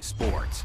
Sports.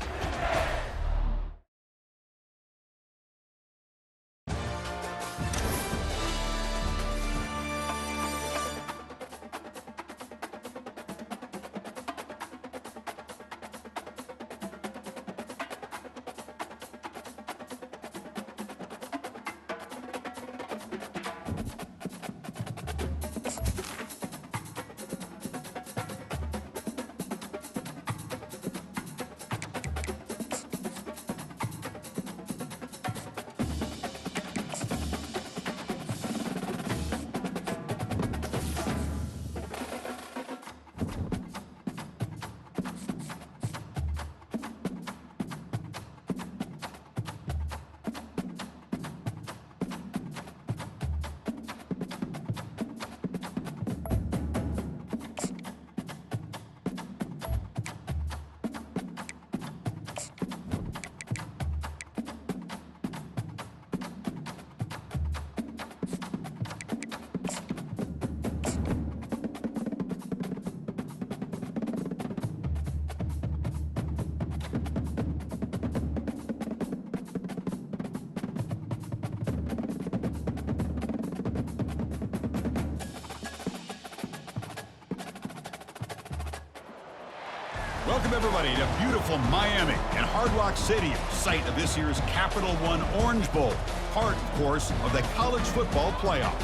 Welcome, everybody, to beautiful Miami and Hard Rock Stadium, site of this year's Capital One Orange Bowl, part, of course, of the college football playoff.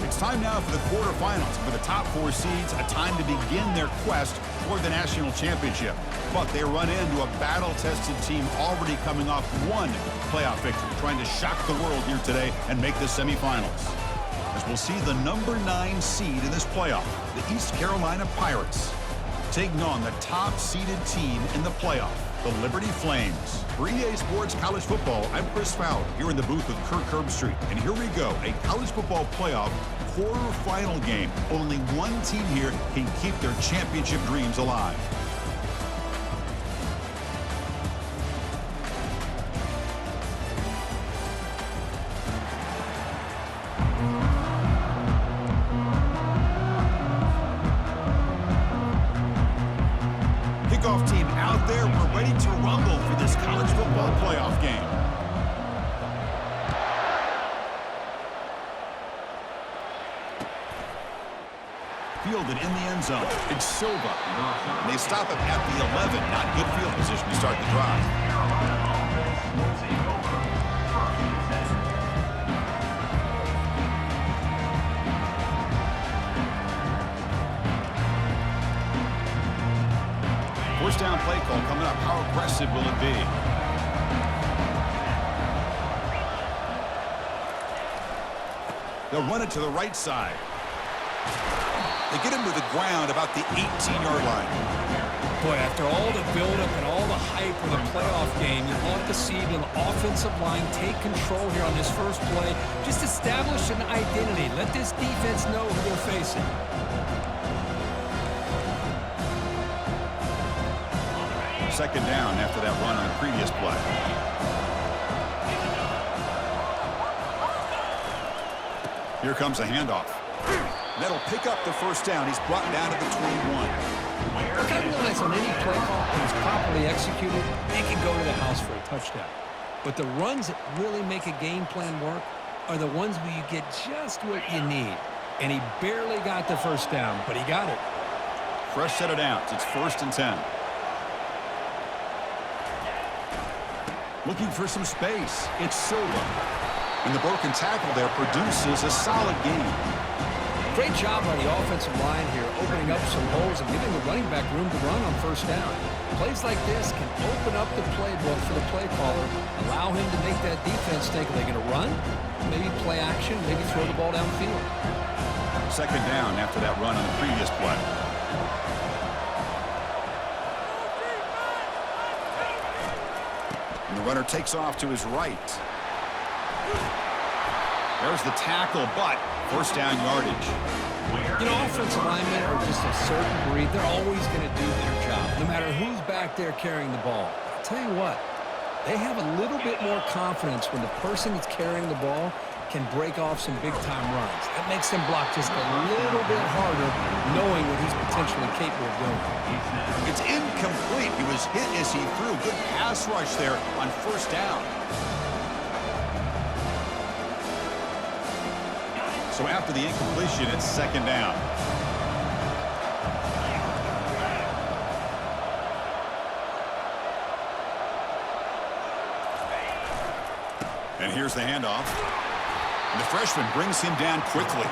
It's time now for the quarterfinals for the top 4 seeds, a time to begin their quest toward the national championship. But they run into a battle-tested team already coming off one playoff victory, trying to shock the world here today and make the semifinals. As we'll see the number 9 seed in this playoff, the East Carolina Pirates, taking on the top-seeded team in the playoff, the Liberty Flames. For EA Sports College Football, I'm Chris Fowler, here in the booth with Kirk Herbstreit. And here we go, a college football playoff quarterfinal game. Only one team here can keep their championship dreams alive. Kickoff team out there. We're ready to rumble for this college football playoff game. Fielded in the end zone. It's Silva. And they stop him at the 11. Not good field position to start the drive. First down play call coming up. How aggressive will it be? They'll run it to the right side. They get him to the ground about the 18-yard line. Boy, after all the buildup and all the hype of the playoff game, you want to see the offensive line take control here on this first play. Just establish an identity. Let this defense know who they're facing. Second down after that run on the previous play. Here comes a handoff. That'll pick up the first down. He's brought down to the 21. Look, I realize on any play call, when it's properly executed, they can go to the house for a touchdown. But the runs that really make a game plan work are the ones where you get just what you need. And he barely got the first down, but he got it. Fresh set of downs. It's 1st and 10. Looking for some space. It's Silva. And the broken tackle there produces a solid game. Great job on the offensive line here, opening up some holes and giving the running back room to run on first down. Plays like this can open up the playbook for the play caller, allow him to make that defense think, are they going to run? Maybe play action, maybe throw the ball downfield. Second down after that run on the previous play. And the runner takes off to his right. There's the tackle, but first down yardage. You know, offensive linemen are just a certain breed. They're always going to do their job, no matter who's back there carrying the ball. I'll tell you what, they have a little bit more confidence when the person that's carrying the ball can break off some big-time runs. That makes them block just a little bit harder, knowing what he's potentially capable of doing. It's incomplete. He was hit as he threw. Good pass rush there on first down. So after the incompletion, it's second down. And here's the handoff. And the freshman brings him down quickly.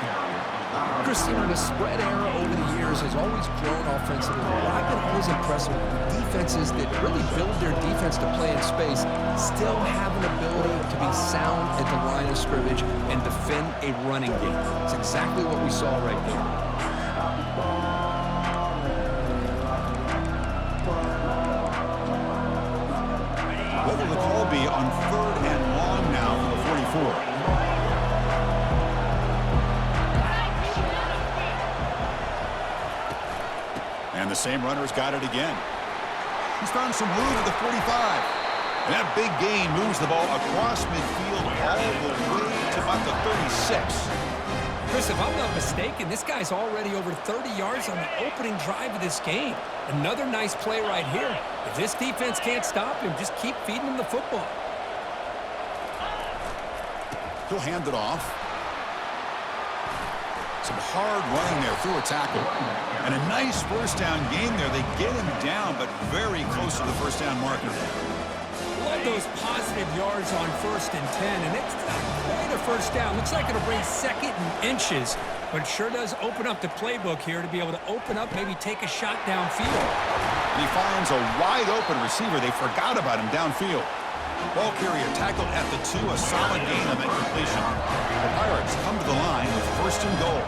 Christian, the spread era over the years has always grown offensively. I've been always impressed with defenses that really build their defense to play in space, still have an ability to be sound at the line of scrimmage and defend a running game. It's exactly what we saw right there. What will the call be on 3rd and long now for the 44? And the same runner's got it again. He's found some room at the 45. And that big gain moves the ball across midfield all the way to about the 36. Chris, if I'm not mistaken, this guy's already over 30 yards on the opening drive of this game. Another nice play right here. If this defense can't stop him, just keep feeding him the football. He'll hand it off. Some hard running there through a tackle. And a nice first down game there. They get him down, but very close to the first down marker. Love those positive yards on 1st and 10, and it's not quite a first down. Looks like it'll bring 2nd and inches, but it sure does open up the playbook here to be able to open up, maybe take a shot downfield. And he finds a wide-open receiver. They forgot about him downfield. Ball carrier tackled at the 2, a solid gain on that completion. The Pirates come to the line with 1st and goal.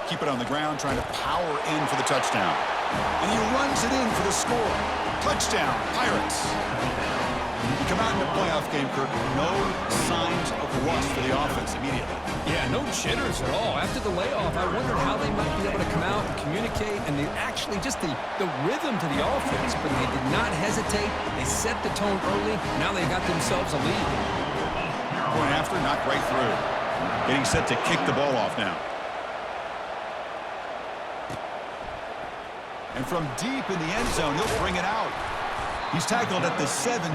Keep it on the ground, trying to power in for the touchdown. And he runs it in for the score. Touchdown, Pirates. You come out in the playoff game, Kirk, no signs of rust for the offense immediately. Yeah, no jitters at all. After the layoff, I wondered how they might be able to come out and communicate, and they actually just the rhythm to the offense, but they did not hesitate. They set the tone early. Now they got themselves a lead. Point after, knocked right through. Getting set to kick the ball off now. And from deep in the end zone, he'll bring it out. He's tackled at the 17,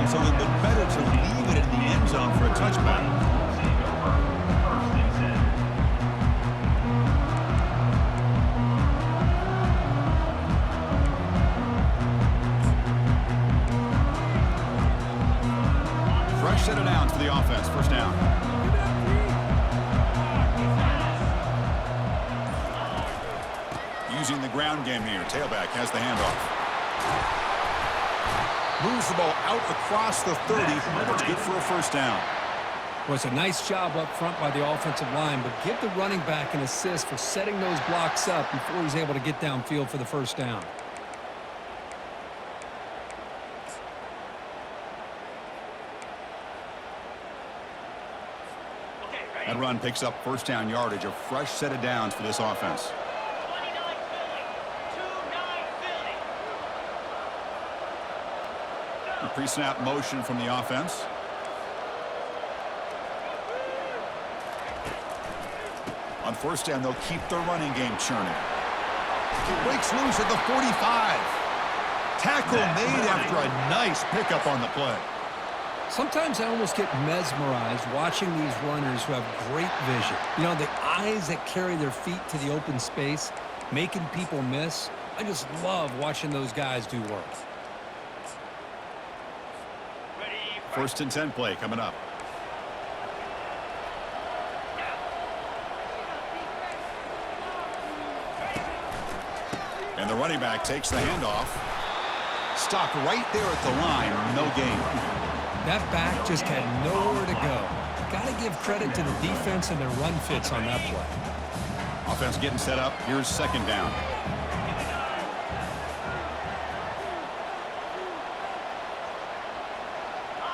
so it would have been better to leave it in the end zone for a touchback. Fresh set of downs for the offense. First down. Using the ground game here. Tailback has the handoff. Moves the ball out across the 30. That's good for a first down. Well, it's a nice job up front by the offensive line, but give the running back an assist for setting those blocks up before he's able to get downfield for the first down. That run picks up first down yardage. A fresh set of downs for this offense. A pre-snap motion from the offense. On first down, they'll keep their running game churning. Breaks loose at the 45. Tackle made after a nice pickup on the play. Sometimes I almost get mesmerized watching these runners who have great vision. You know, the eyes that carry their feet to the open space, making people miss. I just love watching those guys do work. First and 10 play coming up. And the running back takes the handoff. Stopped right there at the line. No gain. That back just had nowhere to go. Got to give credit to the defense and their run fits on that play. Offense getting set up. Here's second down.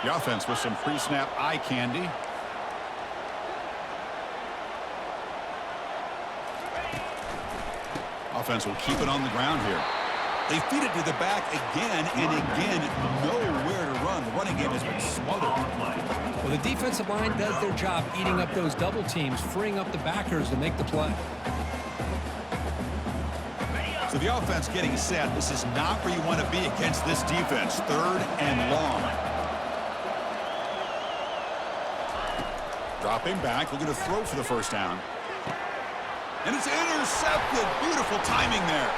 The offense with some pre-snap eye candy. Offense will keep it on the ground here. They feed it to the back again and again. Nowhere to run. The running game has been smothered. Well, the defensive line does their job eating up those double teams, freeing up the backers to make the play. So the offense getting set. This is not where you want to be against this defense. 3rd and long. Dropping back, looking to throw for the first down. And it's intercepted. Beautiful timing there.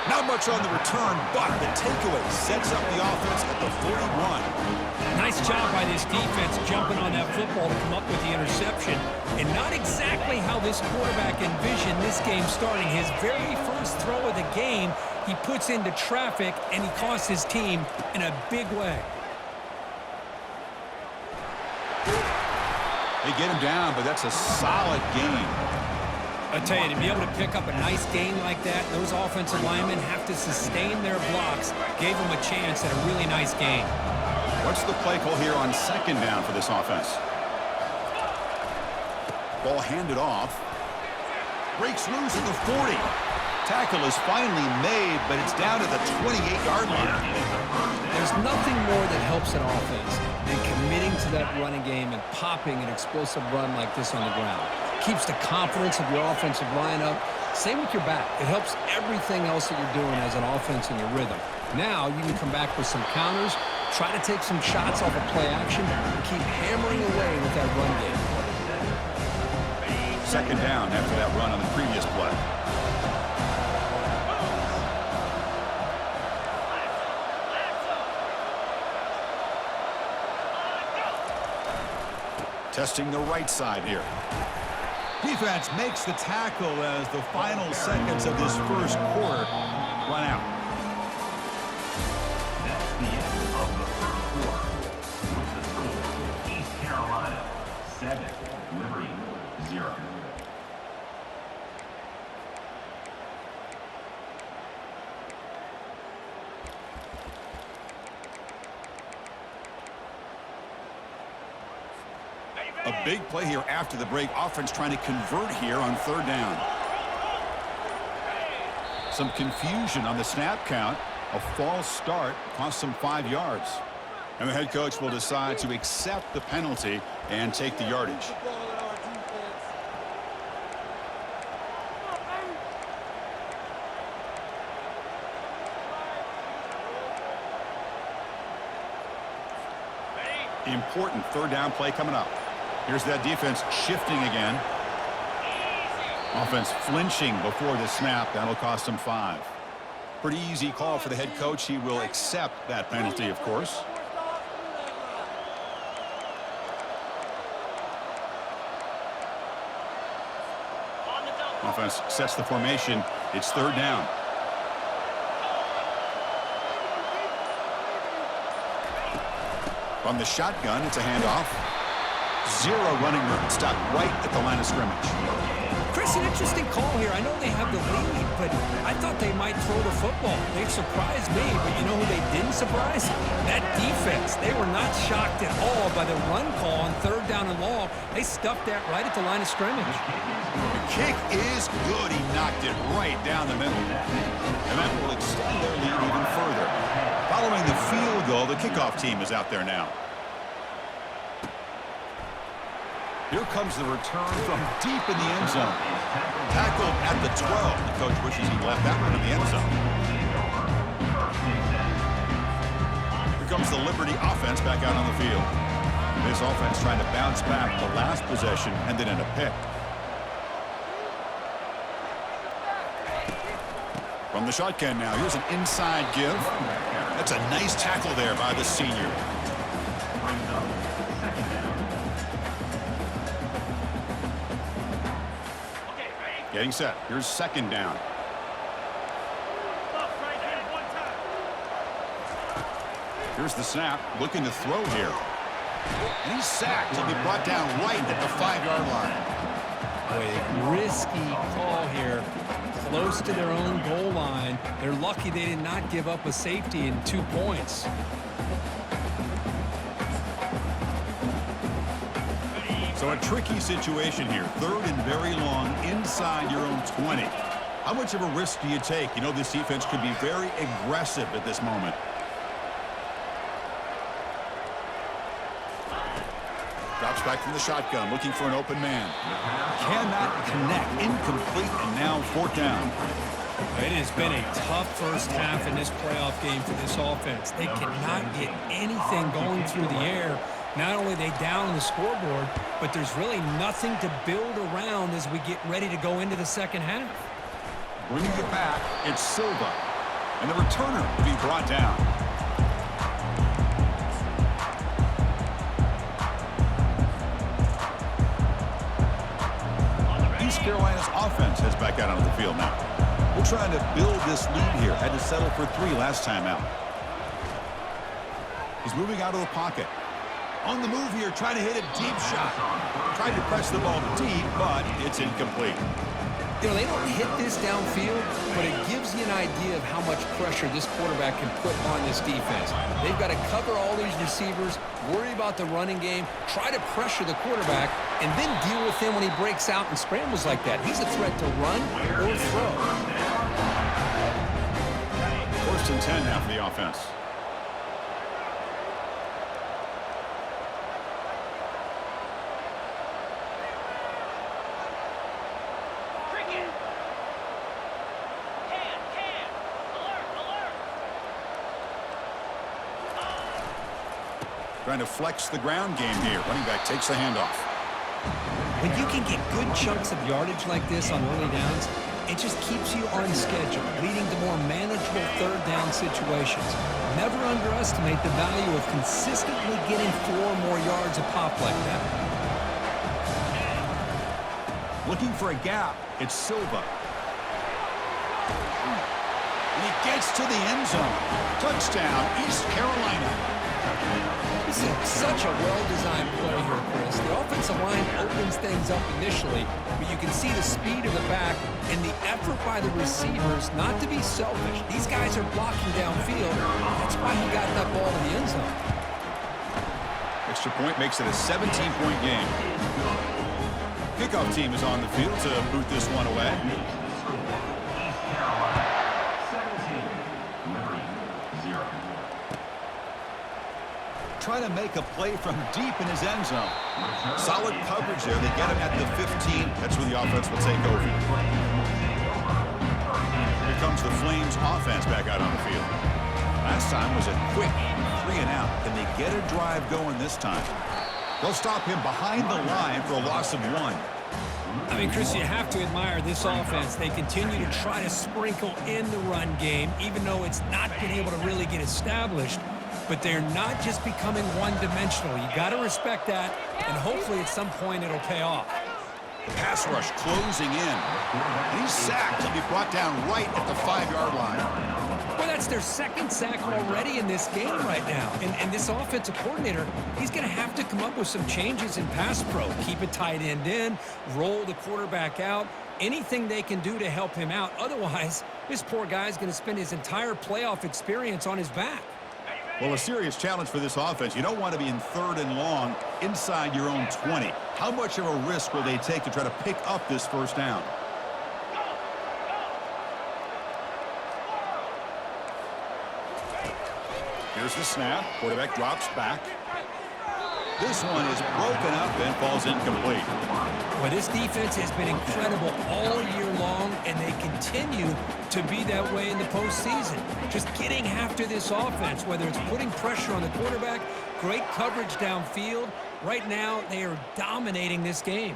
Not much on the return, but the takeaway sets up the offense at the 41. Nice job by this defense jumping on that football to come up with the interception. And not exactly how this quarterback envisioned this game starting. His very first throw of the game, he puts into traffic, and he costs his team in a big way. They get him down, but that's a solid game. I tell you, to be able to pick up a nice gain like that, those offensive linemen have to sustain their blocks. Gave them a chance at a really nice gain. What's the play call here on 2nd down for this offense? Ball handed off. Breaks loose at the 40. Tackle is finally made, but it's down to the 28-yard line. There's nothing more that helps an offense than committing to that running game and popping an explosive run like this on the ground. Keeps the confidence of your offensive line up. Same with your back. It helps everything else that you're doing as an offense in your rhythm. Now you can come back with some counters, try to take some shots off of play action, and keep hammering away with that run game. 2nd down after that run on the previous play. Testing the right side here. Defense makes the tackle as the final seconds of this first quarter run out. That's the end of the first quarter. With the score, East Carolina 7, Liberty 0. A big play here after the break. Offense trying to convert here on 3rd down. Some confusion on the snap count. A false start cost them 5 yards. And the head coach will decide to accept the penalty and take the yardage. Important 3rd down play coming up. Here's that defense shifting again. Offense flinching before the snap. That'll cost them 5. Pretty easy call for the head coach. He will accept that penalty, of course. Offense sets the formation. It's 3rd down. From the shotgun, it's a handoff. 0 running room. Stopped right at the line of scrimmage. Chris, an interesting call here. I know they have the lead, but I thought they might throw the football. They surprised me, but you know who they didn't surprise? That defense. They were not shocked at all by the run call on 3rd down and long. They stuffed that right at the line of scrimmage. The kick is good. He knocked it right down the middle. And that will extend their lead even further. Following the field goal, the kickoff team is out there now. Here comes the return from deep in the end zone. Tackled at the 12. The coach wishes he left that one in the end zone. Here comes the Liberty offense back out on the field. This offense trying to bounce back. The last possession ended in a pick. From the shotgun now, here's an inside give. That's a nice tackle there by the senior. Getting set. Here's 2nd down. Here's the snap. Looking to throw here. And he's sacked. He'll be brought down right at the 5-yard line. Boy, risky call here. Close to their own goal line. They're lucky they did not give up a safety in 2 points. So a tricky situation here. 3rd and very long inside your own 20. How much of a risk do you take? You know this defense could be very aggressive at this moment. Drops back from the shotgun, looking for an open man. Cannot connect. Incomplete, and now 4th down. It has been a tough first half in this playoff game for this offense. They cannot get anything going through the air. Not only are they down on the scoreboard, but there's really nothing to build around as we get ready to go into the second half. Bringing it back, it's Silva. And the returner will be brought down. East Carolina's offense heads back out onto the field now. We're trying to build this lead here. Had to settle for 3 last time out. He's moving out of the pocket. On the move here, trying to hit a deep shot. Tried to press the ball deep, but it's incomplete. You know, they don't hit this downfield, but it gives you an idea of how much pressure this quarterback can put on this defense. They've got to cover all these receivers, worry about the running game, try to pressure the quarterback, and then deal with him when he breaks out and scrambles like that. He's a threat to run or throw. 1st and 10 now for the offense. Trying to flex the ground game here. Running back takes the handoff. When you can get good chunks of yardage like this on early downs, it just keeps you on schedule, leading to more manageable 3rd down situations. Never underestimate the value of consistently getting 4 or more yards a pop like that. Looking for a gap. It's Silva. And he gets to the end zone. Touchdown, East Carolina. This is such a well-designed play here, Chris. The offensive line opens things up initially, but you can see the speed of the back and the effort by the receivers not to be selfish. These guys are blocking downfield. That's why he got that ball to the end zone. Extra point makes it a 17-point game. Kickoff team is on the field to boot this one away. Trying to make a play from deep in his end zone. Solid coverage there. They get him at the 15. That's where the offense will take over. Here comes the Flames offense back out on the field. Last time was a quick 3 and out. Can they get a drive going this time? They'll stop him behind the line for a loss of 1. I mean, Chris, you have to admire this offense. They continue to try to sprinkle in the run game, even though it's not been able to really get established. But they're not just becoming one-dimensional. You got to respect that, and hopefully at some point it'll pay off. The pass rush closing in. And he's sacked. He'll be brought down right at the 5-yard line. Well, that's their 2nd sack already in this game right now. And this offensive coordinator, he's going to have to come up with some changes in pass pro. Keep a tight end in, roll the quarterback out, anything they can do to help him out. Otherwise, this poor guy's going to spend his entire playoff experience on his back. Well, a serious challenge for this offense. You don't want to be in 3rd and long inside your own 20. How much of a risk will they take to try to pick up this 1st down? Here's the snap. Quarterback drops back. This one is broken up and falls incomplete. Well, this defense has been incredible all year long, and they continue to be that way in the postseason. Just getting after this offense, whether it's putting pressure on the quarterback, great coverage downfield. Right now, they are dominating this game.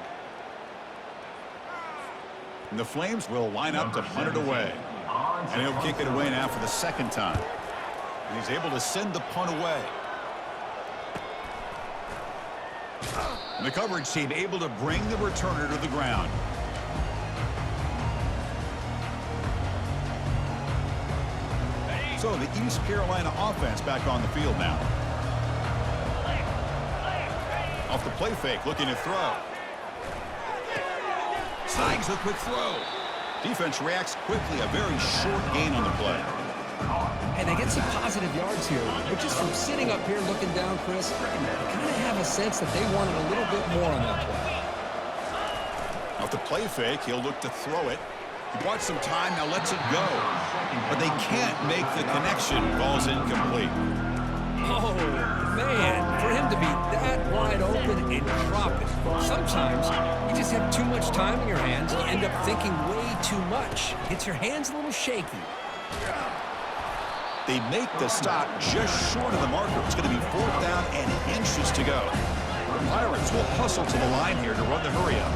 And the Flames will line up to punt it away. And he'll kick it away now for the 2nd time. And he's able to send the punt away. And the coverage team able to bring the returner to the ground. So the East Carolina offense back on the field now. Off the play fake, looking to throw. Snags a quick throw. Defense reacts quickly, a very short gain on the play. And they get some positive yards here, but just from sitting up here looking down, Chris, I kind of have a sense that they wanted a little bit more on that play. Off the play fake, he'll look to throw it. He bought some time, now lets it go. But they can't make the connection. Ball's incomplete. Oh, man, for him to be that wide open and drop it. Sometimes you just have too much time in your hands. You end up thinking way too much. Gets your hands a little shaky. They make the stop just short of the marker. It's going to be 4th down and inches to go. The Pirates will hustle to the line here to run the hurry-up.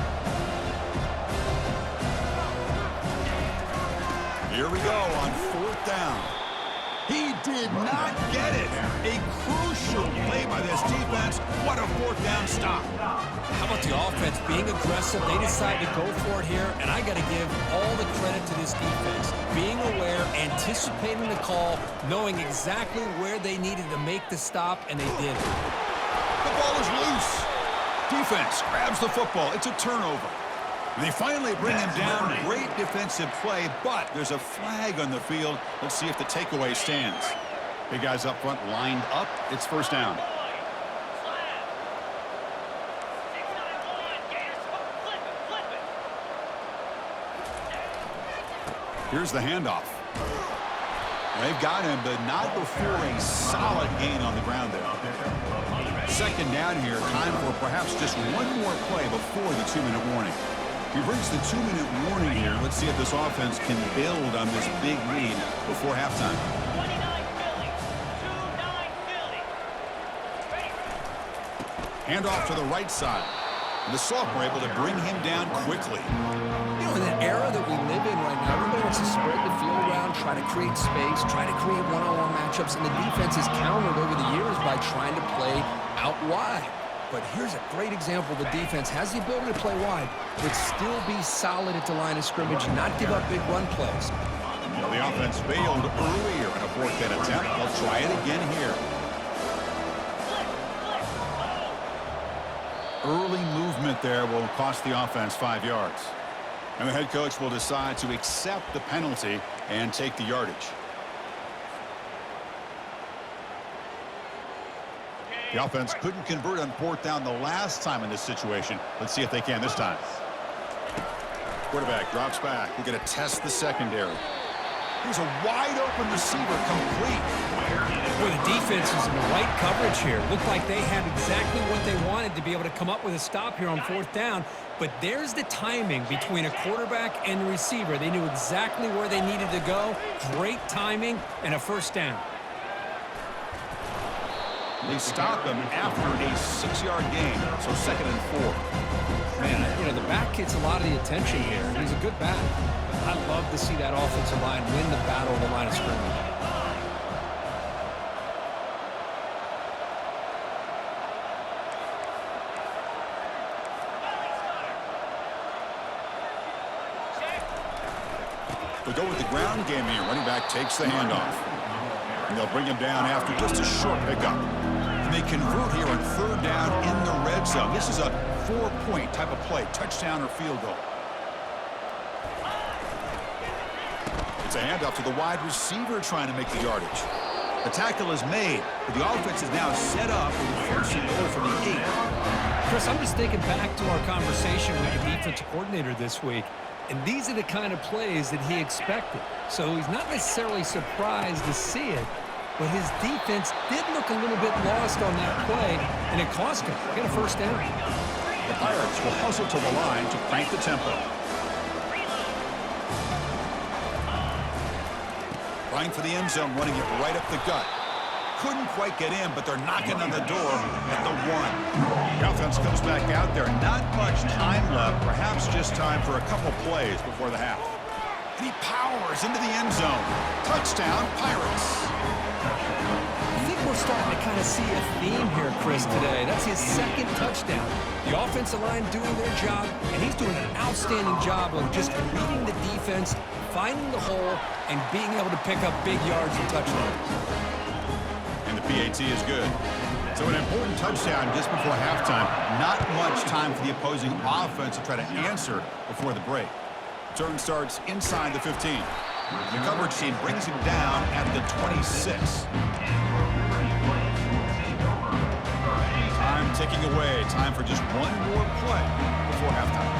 Here we go on 4th down. He did not get it. A crucial play by this defense. What a 4th down stop. How about the offense being aggressive? They decided to go for it here, and I got to give all the credit to this defense. Being aware, anticipating the call, knowing exactly where they needed to make the stop, and they did it. The ball is loose. Defense grabs the football. It's a turnover. They finally bring him down. Great defensive play, but there's a flag on the field. Let's see if the takeaway stands. Big guys up front lined up. It's 1st down. Here's the handoff. They've got him, but not before a solid gain on the ground there. 2nd down here. Time for perhaps just one more play before the 2-minute warning. We've reached the 2-minute warning here. Let's see if this offense can build on this big lead before halftime. Handoff to the right side. And the sophomore able to bring him down quickly. You know, in the era that we live in right now, everybody wants to spread the field around, try to create space, try to create one-on-one matchups, and the defense is countered over the years by trying to play out wide. But here's a great example. The defense has the ability to play wide, but still be solid at the line of scrimmage, not give up big run plays. Well, the offense failed earlier in a 4th down attempt. They'll try it again here. Early movement there will cost the offense 5 yards. And the head coach will decide to accept the penalty and take the yardage. The offense couldn't convert on 4th down the last time in this situation. Let's see if they can this time. Quarterback drops back. We're going to test the secondary. Here's a wide-open receiver complete. Boy, the defense is in the right coverage here. Looked like they had exactly what they wanted to be able to come up with a stop here on 4th down. But there's the timing between a quarterback and the receiver. They knew exactly where they needed to go. Great timing and a 1st down. They stop him after a 6-yard gain, so 2nd and 4. Man, you know, the back gets a lot of the attention here. He's a good back. But I love to see that offensive line win the battle of the line of scrimmage. We go with the ground game here. Running back takes the handoff. And they'll bring him down after just a short pickup. And they convert here on 3rd down in the red zone. This is a 4-point type of play, touchdown or field goal. It's a handoff to the wide receiver trying to make the yardage. The tackle is made, but the offense is now set up with a 1st and goal from the 8. Chris, I'm just thinking back to our conversation with the defensive coordinator this week. And these are the kind of plays that he expected. So he's not necessarily surprised to see it, but his defense did look a little bit lost on that play, and it cost him. Get a 1st down. The Pirates will hustle to the line to crank the tempo. Trying for the end zone, running it right up the gut. Couldn't quite get in, but they're knocking on the door at the 1. The offense comes back out there. Not much time left. Perhaps just time for a couple plays before the half. And he powers into the end zone. Touchdown, Pirates. I think we're starting to kind of see a theme here, Chris, today. That's his 2nd touchdown. The offensive line doing their job, and he's doing an outstanding job of just reading the defense, finding the hole, and being able to pick up big yards and touchdowns. And the PAT is good. So an important touchdown just before halftime. Not much time for the opposing offense to try to answer before the break. Turn starts inside the 15. The coverage team brings him down at the 26. Time ticking away. Time for just one more play before halftime.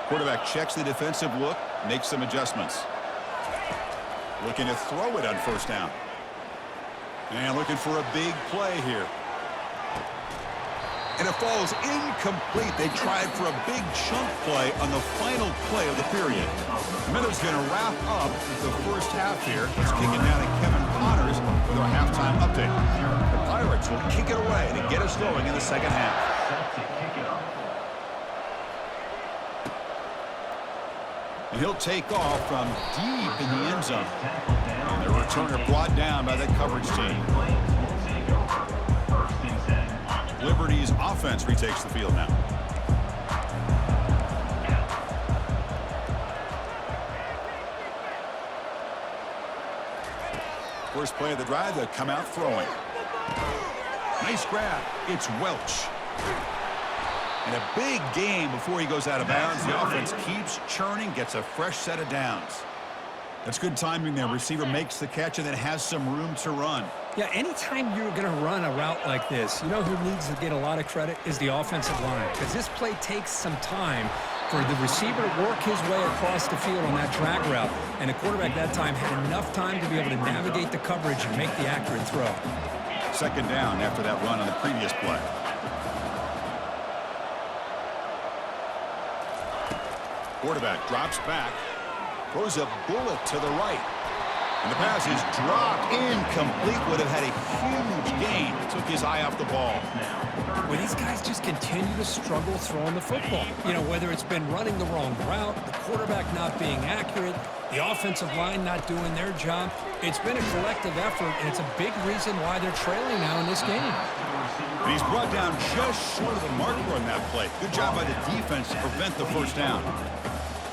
Quarterback checks the defensive look, makes some adjustments. Looking to throw it on first down. And looking for a big play here. And it falls incomplete. They tried for a big chunk play on the final play of the period. The Minnows going to wrap up the first half here. Let's kick it down to Kevin Connors with our halftime update. The Pirates will kick it away to get us going in the second half. And he'll take off from deep in the end zone. And the returner brought down by the coverage team. Liberty's offense retakes the field now. First play of the drive, they'll come out throwing. Nice grab. It's Welch. And a big game before he goes out of bounds. The offense keeps churning, gets a fresh set of downs. That's good timing there. Receiver makes the catch and then has some room to run. Yeah, anytime you're going to run a route like this, you know who needs to get a lot of credit is the offensive line, because this play takes some time for the receiver to work his way across the field on that drag route, and the quarterback that time had enough time to be able to navigate the coverage and make the accurate throw. Second down after that run on the previous play. Quarterback drops back, throws a bullet to the right. And the pass is dropped incomplete. Would have had a huge gain. Took his eye off the ball. Well, these guys just continue to struggle throwing the football. You know, whether it's been running the wrong route, the quarterback not being accurate, the offensive line not doing their job. It's been a collective effort, and it's a big reason why they're trailing now in this game. And he's brought down just short of the marker on that play. Good job by the defense to prevent the first down.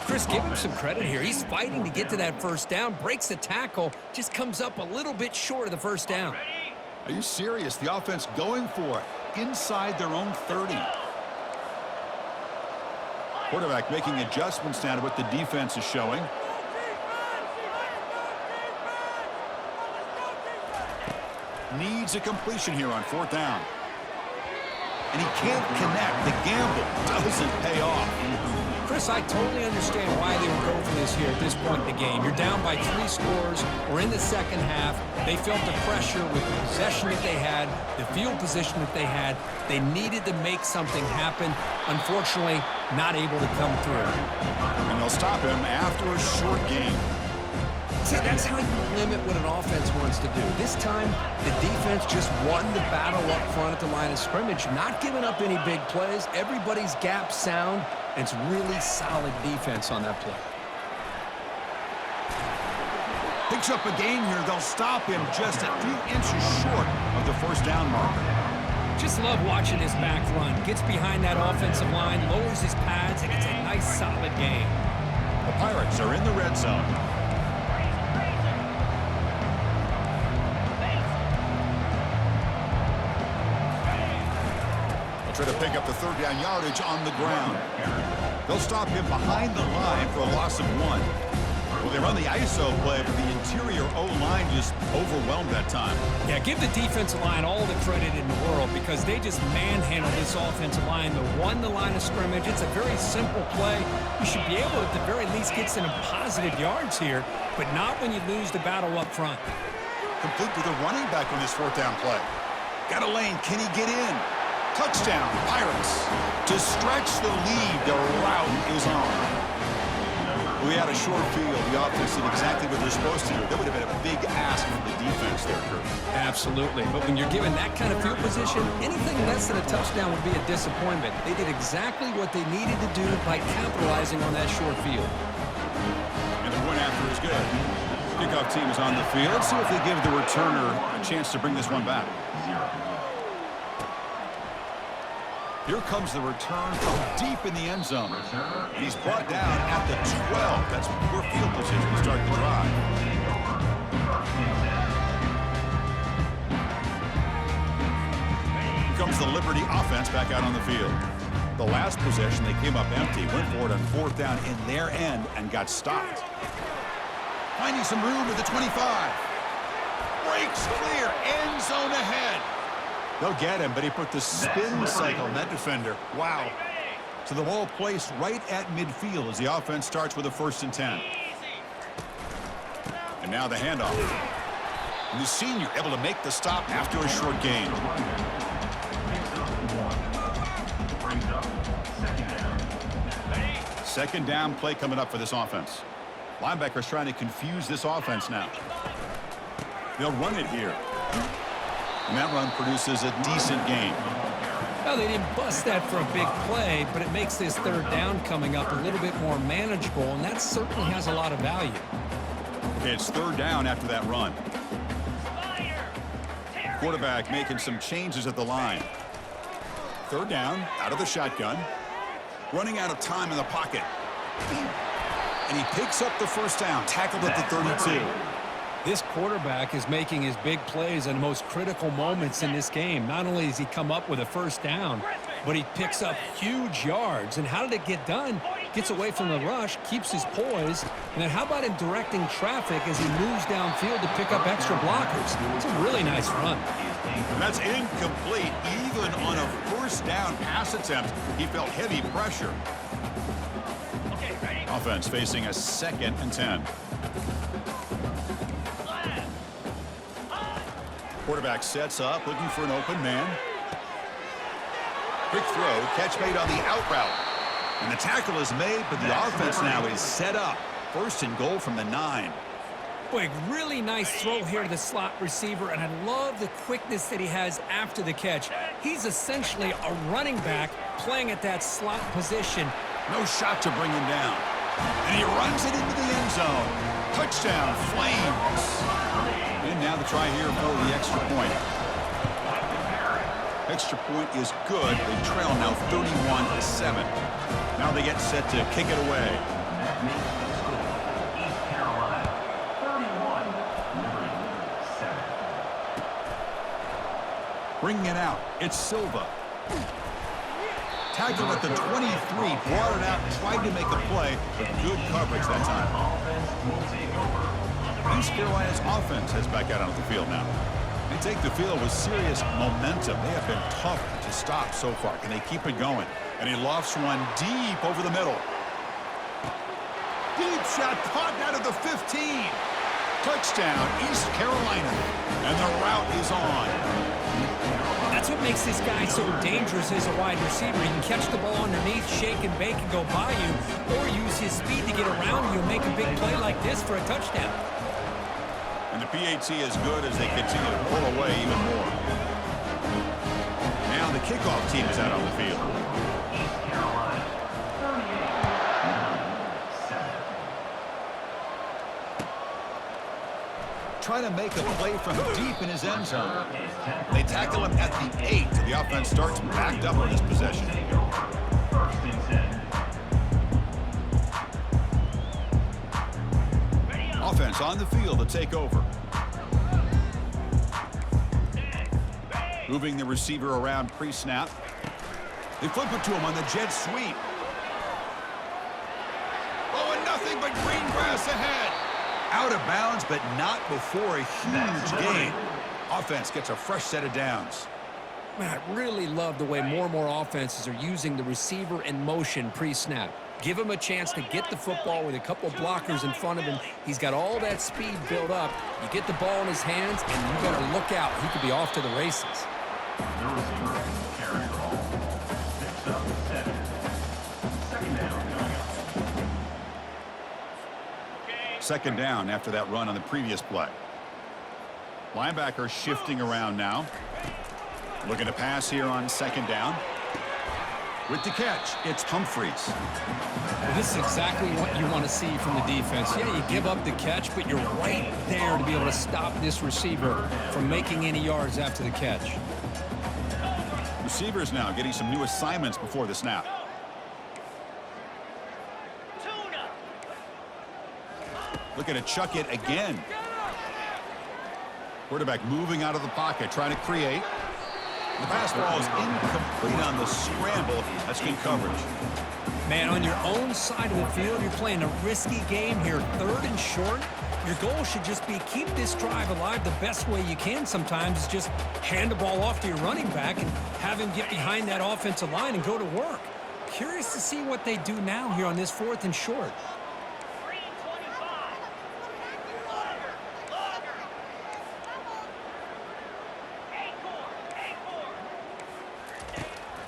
Chris, give him some credit here. He's fighting to get to that first down, breaks the tackle, just comes up a little bit short of the first down. Are you serious? The offense going for it inside their own 30. Quarterback making adjustments now to what the defense is showing. Needs a completion here on fourth down. And he can't connect. The gamble doesn't pay off. Chris, I totally understand why they would go for this here at this point in the game. You're down by 3 scores. We're in the second half. They felt the pressure with the possession that they had, the field position that they had. They needed to make something happen. Unfortunately, not able to come through. And they'll stop him after a short game. See, that's how you limit what an offense wants to do. This time, the defense just won the battle up front at the line of scrimmage, not giving up any big plays. Everybody's gap sound. It's really solid defense on that play. Picks up a gain here. They'll stop him just a few inches short of the first down marker. Just love watching his back run. Gets behind that offensive line, lowers his pads, and it's a nice, solid game. The Pirates are in the red zone. Try to pick up the third down yardage on the ground. They'll stop him behind the line for a loss of 1. Well, they run the ISO play, but the interior O-line just overwhelmed that time. Yeah, give the defensive line all the credit in the world because they just manhandled this offensive line. They won the line of scrimmage. It's a very simple play. You should be able to, at the very least, get some positive yards here, but not when you lose the battle up front. Complete with a running back on this fourth down play. Got a lane. Can he get in? Touchdown, Pirates. To stretch the lead, the route is on. We had a short field. The offense did exactly what they're supposed to do. That would have been a big ask from the defense there, Kurt. Absolutely. But when you're given that kind of field position, anything less than a touchdown would be a disappointment. They did exactly what they needed to do by capitalizing on that short field. And the point after is good. Kickoff team is on the field. Let's see if they give the returner a chance to bring this one back. Here comes the return from deep in the end zone. He's brought down at the 12. That's poor field position to start the drive. Here comes the Liberty offense back out on the field. The last possession, they came up empty, went for it on fourth down in their end and got stopped. Finding some room at the 25. Breaks clear, end zone ahead. They'll get him, but he put the spin cycle on that defender. Wow. So the ball placed right at midfield as the offense starts with a 1st and 10. And now the handoff. And the senior able to make the stop after a short gain. Second down play coming up for this offense. Linebackers trying to confuse this offense now. They'll run it here. And that run produces a decent gain. Well, they didn't bust that for a big play, but it makes this third down coming up a little bit more manageable, and that certainly has a lot of value. Okay, it's third down after that run. Quarterback making some changes at the line. Third down, out of the shotgun. Running out of time in the pocket. And he picks up the first down, tackled at the 32. This quarterback is making his big plays in the most critical moments in this game. Not only does he come up with a first down, but he picks up huge yards. And how did it get done? Gets away from the rush, keeps his poise, and then how about him directing traffic as he moves downfield to pick up extra blockers? It's a really nice run. And that's incomplete. Even on a first down pass attempt, he felt heavy pressure. Offense facing a 2nd and 10. Quarterback sets up, looking for an open man. Quick throw, catch made on the out route. And the tackle is made, but the offense now is set up. 1st and goal from the 9. Boy, really nice throw here to the slot receiver, and I love the quickness that he has after the catch. He's essentially a running back playing at that slot position. No shot to bring him down. And he runs it into the end zone. Touchdown, Flames. And now the try here for the extra point. Extra point is good. They trail now 31-7. Now they get set to kick it away. That makes the score East Carolina 31, Liberty 7. Bringing it out, it's Silva. Tackled at the 23, brought it out, tried to make a play, but good coverage that time. Offense will take over. East Carolina's offense heads back out onto the field now. They take the field with serious momentum. They have been tough to stop so far. Can they keep it going? And he lofts one deep over the middle. Deep shot caught out of the 15. Touchdown, East Carolina. And the route is on. That's what makes this guy so dangerous as a wide receiver. He can catch the ball underneath, shake and bake and go by you, or use his speed to get around you and make a big play like this for a touchdown. And the PAT is good as they continue to pull away even more. Now the kickoff team is out on the field. East Carolina 38, Trying to make a play from deep in his end zone. They tackle him at the 8. The offense starts backed up on this possession. 1st and 10. Offense on the field to take over. Moving the receiver around pre-snap. They flip it to him on the jet sweep. Oh, and nothing but green grass ahead. Out of bounds, but not before a huge gain. Offense gets a fresh set of downs. Man, I really love the way more and more offenses are using the receiver in motion pre-snap. Give him a chance to get the football with a couple blockers in front of him. He's got all that speed built up. You get the ball in his hands, and you got to look out. He could be off to the races. The receiver carries the ball. Picks up 7. 2nd down coming up. 2nd down after that run on the previous play. Linebacker shifting around now. Looking to pass here on 2nd down. With the catch, it's Humphreys. Well, this is exactly what you want to see from the defense. Yeah, you give up the catch, but you're right there to be able to stop this receiver from making any yards after the catch. Receivers now getting some new assignments before the snap. Looking to chuck it again. Quarterback moving out of the pocket, trying to create. The pass ball is incomplete on the scramble. That's good coverage. Man, on your own side of the field, you're playing a risky game here. 3rd and short. Your goal should just be keep this drive alive the best way you can sometimes is just hand the ball off to your running back and have him get behind that offensive line and go to work. Curious to see what they do now here on this 4th and short.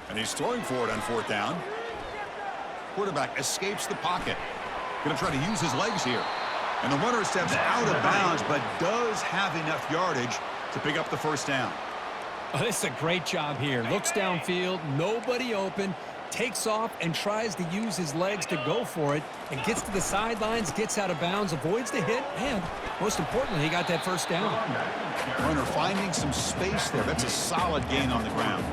And he's throwing for it on 4th down. Quarterback escapes the pocket. Going to try to use his legs here. And the runner steps out of bounds, but does have enough yardage to pick up the 1st down. Oh, this is a great job here. Looks downfield, nobody open, takes off and tries to use his legs to go for it, and gets to the sidelines, gets out of bounds, avoids the hit, and most importantly, he got that 1st down. Runner finding some space there. That's a solid gain on the ground.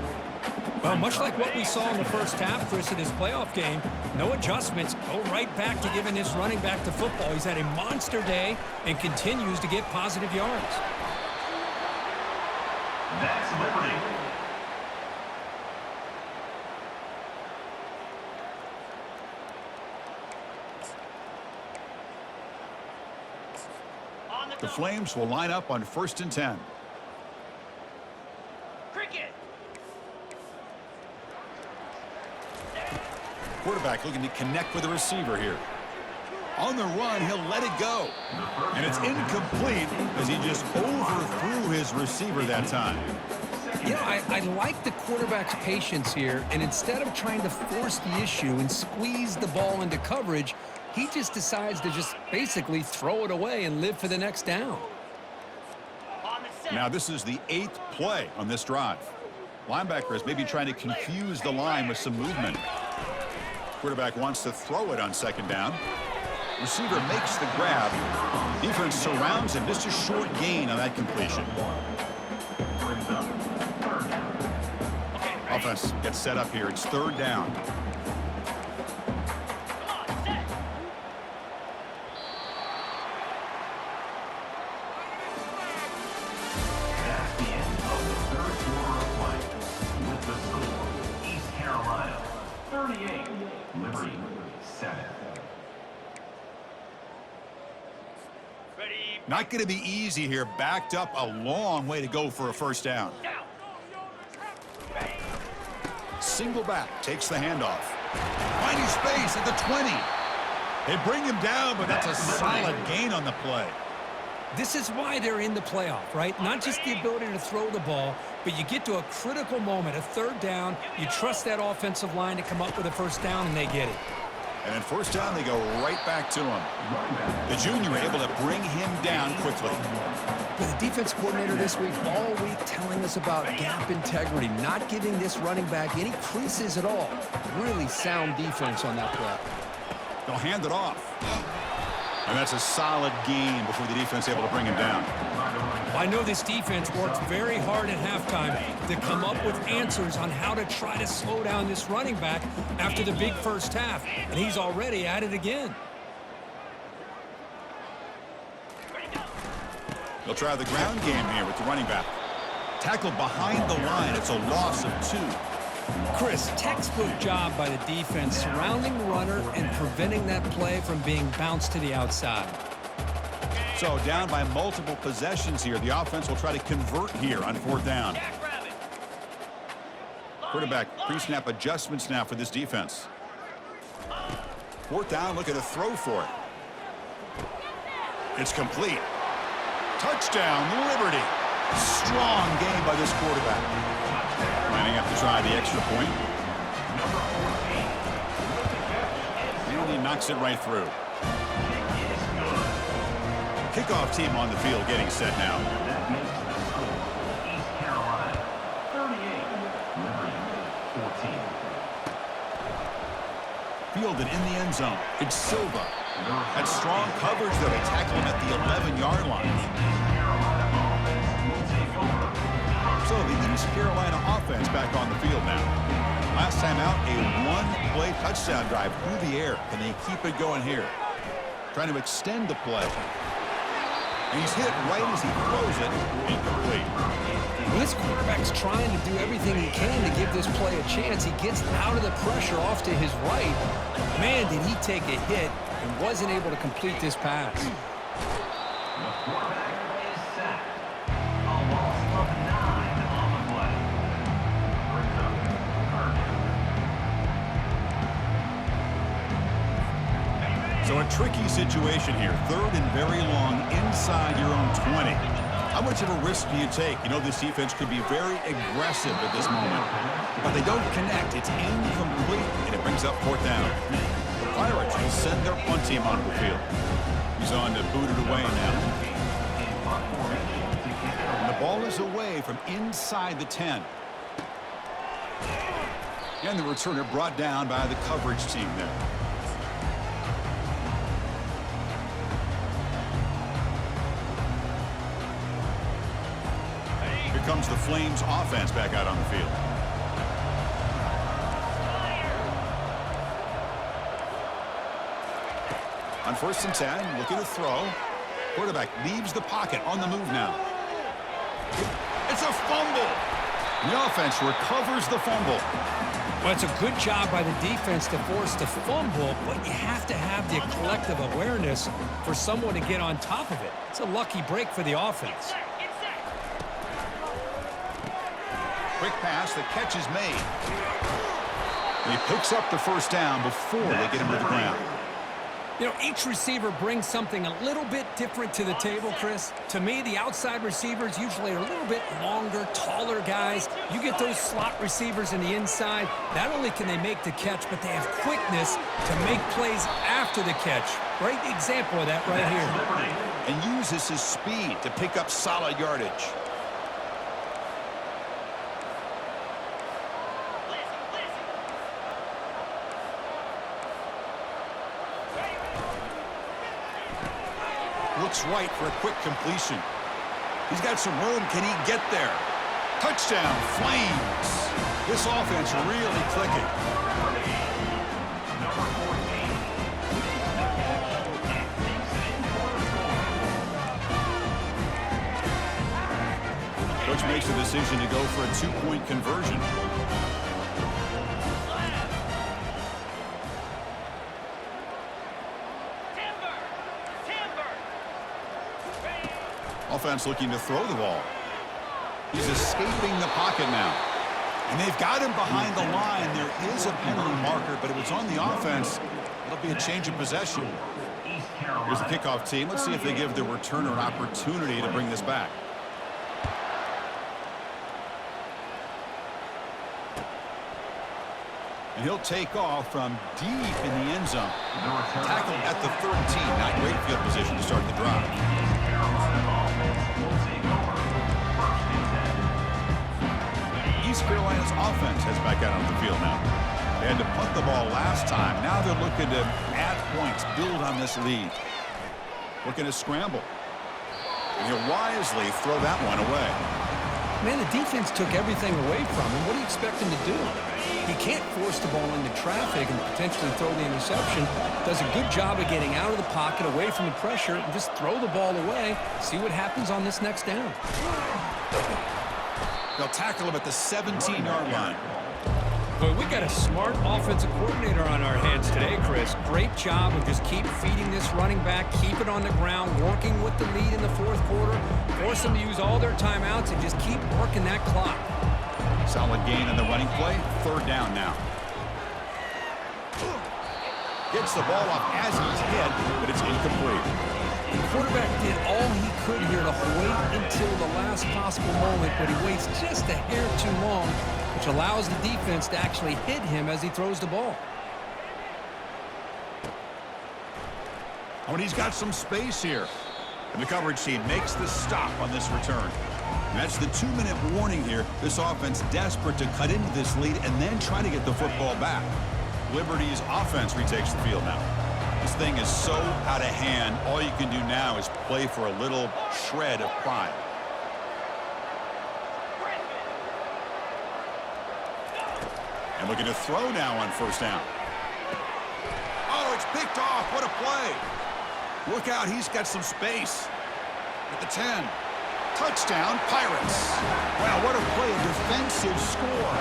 Well, much like what we saw in the 1st half, Chris, in his playoff game, no adjustments, go right back to giving this running back to football. He's had a monster day and continues to get positive yards. That's Liberty. The Flames will line up on 1st and 10. Cricket. Quarterback looking to connect with the receiver here. On the run, he'll let it go. And it's incomplete as he just overthrew his receiver that time. You know, I like the quarterback's patience here, and instead of trying to force the issue and squeeze the ball into coverage, he just decides to just basically throw it away and live for the next down. Now this is the 8th play on this drive. Linebacker is maybe trying to confuse the line with some movement. Quarterback wants to throw it on 2nd down. Receiver makes the grab. Defense surrounds him. Just a short gain on that completion. Offense gets set up here. It's 3rd down. That's the end of the 3rd quarter of play. With the score, East Carolina 38, Liberty 7. Not going to be easy here. Backed up a long way to go for a 1st down. Single back, takes the handoff. Finding space at the 20. They bring him down, but that's a solid gain on the play. This is why they're in the playoff, right? Not just the ability to throw the ball, but you get to a critical moment, a 3rd down, you trust that offensive line to come up with a 1st down, and they get it. And then 1st down, they go right back to him. The junior able to bring him down quickly. But the defense coordinator this week, all week, telling us about gap integrity, not giving this running back any creases at all. Really sound defense on that play. They'll hand it off. And that's a solid gain before the defense able to bring him down. I know this defense worked very hard at halftime to come up with answers on how to try to slow down this running back after the big 1st half, and he's already at it again. They'll try the ground game here with the running back. Tackled behind the line. It's a loss of 2. Chris, textbook job by the defense surrounding the runner and preventing that play from being bounced to the outside. So down by multiple possessions here. The offense will try to convert here on 4th down. Quarterback pre-snap adjustments now for this defense. 4th down, looking to throw for it. It's complete. Touchdown, Liberty. Strong game by this quarterback. Lining up to try the extra point. And he knocks it right through. Kickoff team on the field getting set now. That makes the score East Carolina 38, Liberty 14. Fielded in the end zone. It's Silva. That strong coverage, though. They tackle him at the 11-yard line. So the East Carolina offense back on the field now. Last time out, a one-play touchdown drive through the air. Can they keep it going here? Trying to extend the play. And he's hit right as he throws it. Incomplete. Well, this quarterback's trying to do everything he can to give this play a chance. He gets out of the pressure off to his right. Man, did he take a hit and wasn't able to complete this pass. The quarterback is sacked. A loss of 9 on the play. Brings up Kirk. So a tricky situation here. 3rd and very long inside your own 20. How much of a risk do you take? You know, this defense could be very aggressive at this moment, but they don't connect. It's incomplete, and it brings up fourth down. The Pirates will send their punt team onto the field. He's on to boot it away now. And the ball is away from inside the 10. And the returner brought down by the coverage team there. Here comes the Flames offense back out on the field. On 1st and 10, looking to throw. Quarterback leaves the pocket on the move now. It's a fumble. The offense recovers the fumble. Well, it's a good job by the defense to force the fumble, but you have to have the collective awareness for someone to get on top of it. It's a lucky break for the offense. Quick pass, the catch is made. He picks up the first down before they get him to the ground. You know, each receiver brings something a little bit different to the table, Chris. To me, the outside receivers usually are a little bit longer, taller guys. You get those slot receivers in the inside, not only can they make the catch, but they have quickness to make plays after the catch. Great example of that right here. And uses his speed to pick up solid yardage. Looks right for a quick completion. He's got some room. Can he get there? Touchdown, Flames. This offense really clicking. Coach makes the decision to go for a two-point conversion. Offense looking to throw the ball. He's escaping the pocket now. And they've got him behind the line. There is a penalty marker, but if it's on the offense, it'll be a change of possession. Here's the kickoff team. Let's see if they give the returner an opportunity to bring this back. And he'll take off from deep in the end zone. Tackled at the 13. Not great field position to start the drive. East Carolina's offense heads back out on the field now. They had to punt the ball last time. Now they're looking to add points, build on this lead. Looking to scramble. And he'll wisely throw that one away. Man, the defense took everything away from him. What do you expect him to do? He can't force the ball into traffic and potentially throw the interception. Does a good job of getting out of the pocket, away from the pressure, and just throw the ball away. See what happens on this next down. They'll tackle him at the 17-yard line. Boy, we got a smart offensive coordinator on our hands today, Chris. Great job of just keep feeding this running back, keep it on the ground, working with the lead in the fourth quarter, force them to use all their timeouts, and just keep working that clock. Solid gain on the running play. Third down now. Gets the ball off as he's hit, but it's incomplete. The quarterback did all he could here to wait until the last possible moment, but he waits just a hair too long, which allows the defense to actually hit him as he throws the ball. Oh, and he's got some space here. And the coverage team makes the stop on this return. And that's the 2-minute warning here. This offense desperate to cut into this lead and then try to get the football back. Liberty's offense retakes the field now. This thing is so out of hand. All you can do now is play for a little shred of pride. And looking to throw now on first down. Oh, it's picked off. What a play. Look out. He's got some space. At the 10. Touchdown, Pirates. Wow, what a play. A defensive score.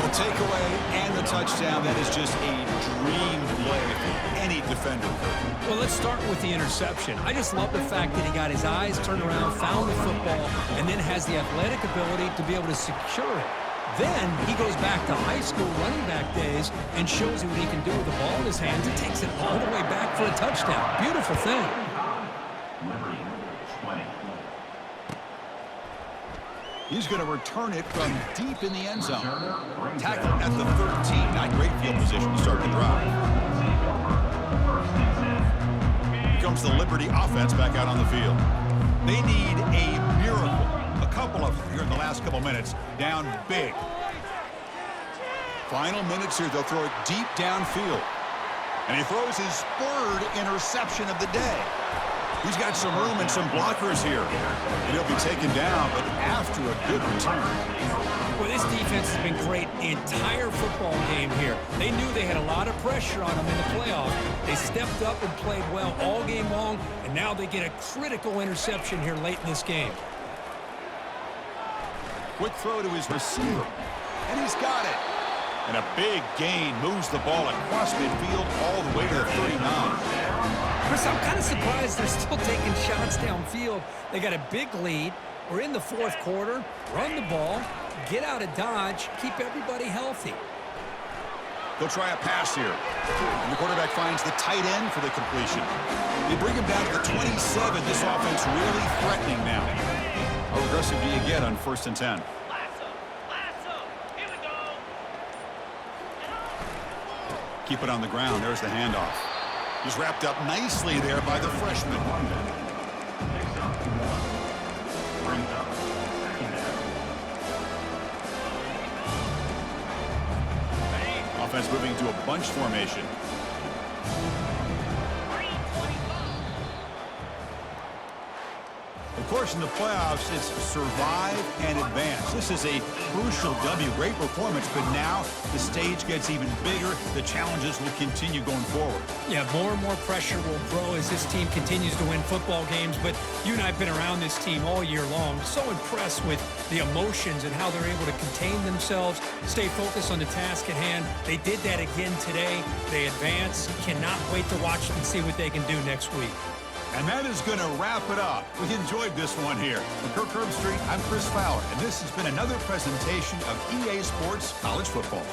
The takeaway and the touchdown. That is just a dream play for any defender. Well, let's start with the interception. I just love the fact that he got his eyes turned around, found the football, and then has the athletic ability to be able to secure it. Then he goes back to high school running back days and shows you what he can do with the ball in his hands and takes it all the way back for a touchdown. Beautiful thing. He's going to return it from deep in the end zone. Tackled at the 13. Not great field position to start the drive. Here comes the Liberty offense back out on the field. They need a miracle. A couple of them here in the last couple minutes. Down big. Final minutes here. They'll throw it deep downfield. And he throws his third interception of the day. He's got some room and some blockers here. And he'll be taken down, but after a good return. Well, this defense has been great the entire football game here. They knew they had a lot of pressure on them in the playoff. They stepped up and played well all game long, and now they get a critical interception here late in this game. Quick throw to his receiver, and he's got it. And a big gain moves the ball across midfield all the way to the 39. Chris, I'm kind of surprised they're still taking shots downfield. They got a big lead. We're in the fourth quarter. Run the ball, get out of Dodge, keep everybody healthy. They'll try a pass here. And the quarterback finds the tight end for the completion. They bring him down to the 27. This offense really threatening now. How aggressive do you get on 1st and 10? Keep it on the ground. There's the handoff. He's wrapped up nicely there by the freshman. Offense moving to a bunch formation. Of course, in the playoffs, it's survive and advance. This is a crucial W. Great performance, but now the stage gets even bigger. The challenges will continue going forward. Yeah, more and more pressure will grow as this team continues to win football games, but you and I have been around this team all year long. So impressed with the emotions and how they're able to contain themselves, stay focused on the task at hand. They did that again today. They advance. Cannot wait to watch them and see what they can do next week. And that is going to wrap it up. We enjoyed this one here. From Kirk Herbstreit, I'm Chris Fowler, and this has been another presentation of EA Sports College Football.